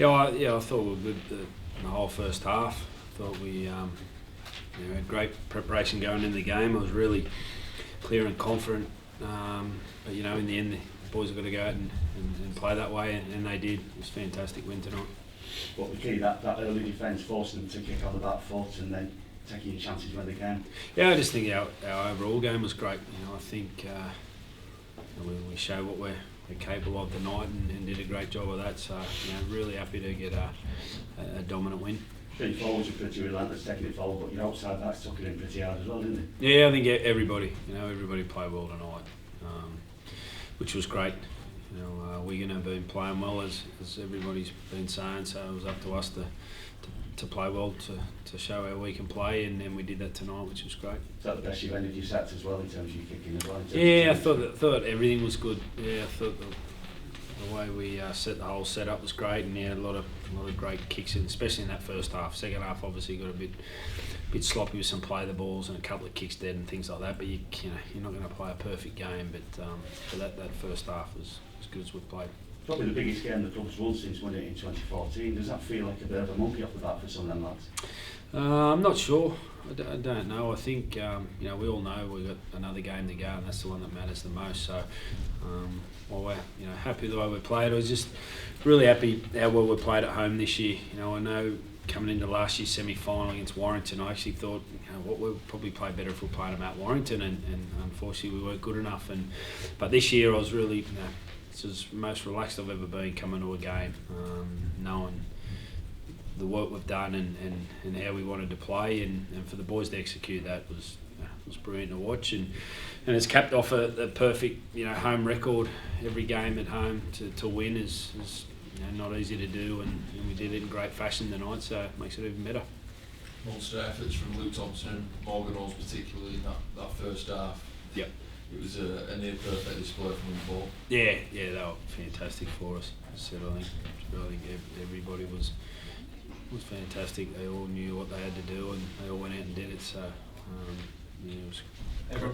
I thought we were good the whole first half. Thought we had great preparation going into the game. I was really clear and confident. But in the end, the boys have got to go out and play that way, and they did. It was a fantastic win tonight. What was key, that early defence, forcing them to kick on the back foot and then taking your chances when they can? Yeah, I just think our overall game was great. I think we showed what we're capable of tonight and did a great job of that. So, really happy to get a dominant win. Three forwards were pretty relentless taking it forward, but your outside backs took it in pretty hard as well, didn't they? Yeah, I think everybody played well tonight, which was great. Wigan have been playing well as everybody's been saying, so it was up to us to play well, to show how we can play, and then we did that tonight, which was great. Is that the best you've ended your sets as well in terms of your kicking as well? Yeah, I thought everything was good. Yeah, I thought the way we set the whole setup was great, and a lot of great kicks in, especially in that first half. Second half obviously got a bit sloppy with some play the balls and a couple of kicks dead and things like that. But you're not going to play a perfect game. But for that first half was as good as we've played. Probably the biggest game the club's won since winning it in 2014. Does that feel like a bit of a monkey off the back for some of them lads? I'm not sure. I don't know. I think we all know we've got another game to go, and that's the one that matters the most. So, while we're happy with the way we played, I was just really happy how well we played at home this year. I know coming into last year's semi-final against Warrington, I actually thought we'll probably play better if we played them at Warrington, and unfortunately we weren't good enough. But this year I was really this is the most relaxed I've ever been coming to a game, knowing the work we've done and how we wanted to play, and for the boys to execute that was brilliant to watch, and it's capped off a perfect home record. Every game at home to win is not easy to do, and we did it in great fashion tonight, so it makes it even better. Monster efforts from Luke Thompson and Morgan Rose particularly in that first half. Yep. It was a near perfect display from the ball. Yeah, they were fantastic for us. I think everybody was fantastic. They all knew what they had to do, and they all went out and did it. So it was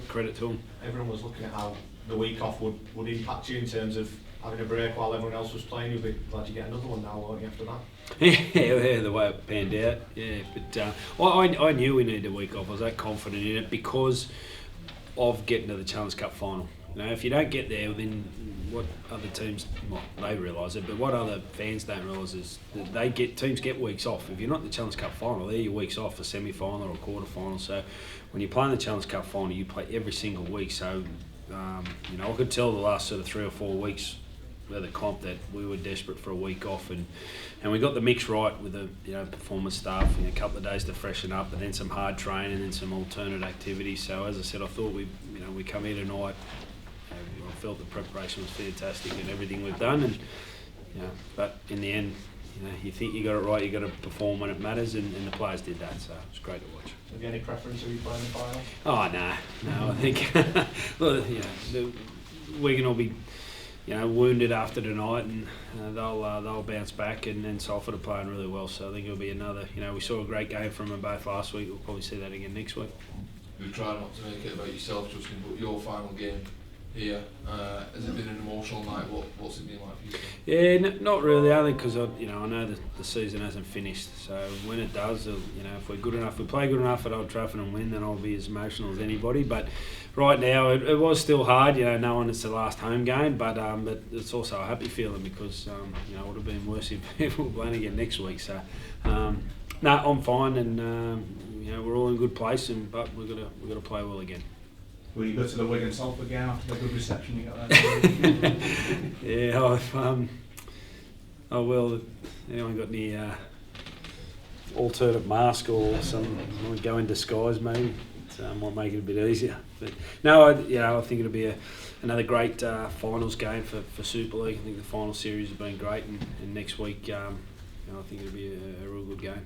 credit to them. Everyone was looking at how the week off would impact you in terms of having a break while everyone else was playing. You'll be glad you get another one now, won't you, after that? Yeah, the way it panned out. Yeah, but I knew we needed a week off. I was that confident in it because of getting to the Challenge Cup final. If you don't get there, then what other teams, they realise it, but what other fans don't realise is that teams get weeks off. If you're not in the Challenge Cup final, they're your weeks off for semi-final or quarter final. So when you play in the Challenge Cup final, you play every single week. So I could tell the last sort of 3 or 4 weeks of the comp that we were desperate for a week off, and we got the mix right with the performance staff, a couple of days to freshen up, and then some hard training and some alternate activities. So as I said, I thought we come here tonight. I felt the preparation was fantastic and everything we've done, and but in the end, you think you got it right. You got to perform when it matters, and the players did that. So it's great to watch. Have you any preference who you play in the final? Oh no, I think the Wigan will be wounded after tonight, and they'll bounce back, and then Salford are playing really well. So I think it'll be another. We saw a great game from them both last week. We'll probably see that again next week. You try not to make it about yourself, Justin, but your final game here, has it been an emotional night? What's it been like for you? Yeah, not really, only because I know the season hasn't finished. So when it does, if we're good enough, we play good enough at Old Trafford and win, then I'll be as emotional as anybody. But right now, it was still hard, knowing it's the last home game. But it's also a happy feeling because it would have been worse if we were playing again next week. So I'm fine, and we're all in a good place, but we've got to play well again. Will you go to the Wigan Salford game after the good reception you got there? Yeah, I will. Anyone got any alternate mask or some go in disguise maybe? It might make it a bit easier. But no, I think it'll be another great finals game for Super League. I think the final series has been great, and next week I think it'll be a real good game.